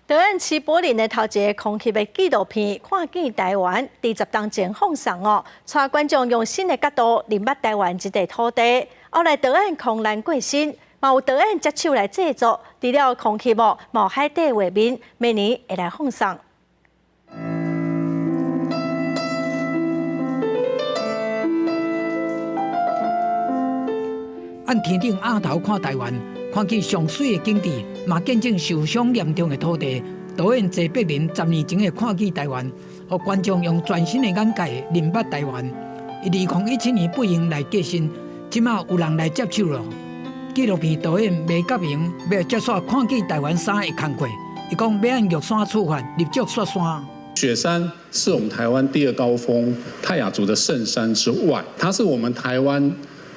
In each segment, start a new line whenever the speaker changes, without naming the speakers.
桃园市柏林的头一个空气的纪录片《看见台湾》，第10档前放送哦，带观众用新的角度认捌台湾这块土地。后来桃园空难过身，嘛有桃园接手来制作，除了空气幕、冒海底画面，明年会来放送。
按天顶鸭头看台湾，看见上水的景致，嘛见证受伤严重的土地。导演谢柏霖10年前的看见台湾，让观众用全新的眼界认捌台湾。2017年不幸来过身，即马有人来接手了。纪录片导演麦甲明要接续看见台湾3的工作，伊讲要按玉山出发，立足雪山。
雪山是我们台湾第2高峰，泰雅族的圣山之外，它是我们台湾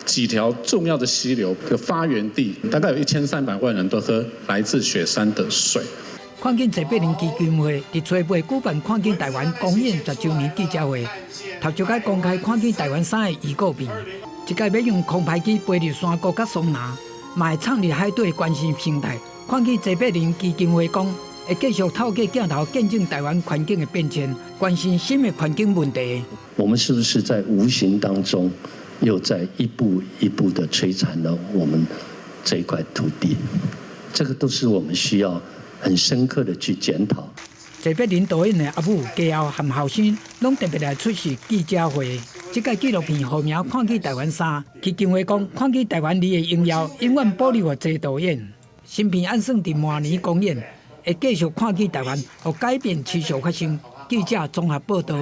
几条重要的溪流的发源地，大概有1300万人都喝来自雪山的水。
看见谢柏霖基金会伫初八举办看见台湾公演10周年记者会，头一届公开看见台湾3的预告片，一届要用空拍机飞入山谷甲松林，嘛会创立海底观星平台。看见谢柏霖基金会讲，会继续透过镜头见证台湾环境的变迁，关心新的环境问题。
我们是不是在无形当中，又在一步一步的摧残了我们这一块土地？这个都是我们需要很深刻的去检讨。
谢柏霖导演的阿母、家后和后生，拢特别来出席记者会。这届纪录片号名《看见台湾3》，基金会讲看见台湾2的荣耀，永远保留给谢导演。新片按算伫明年公演，会继续看见台湾，和改变持续发生。记者综合报道。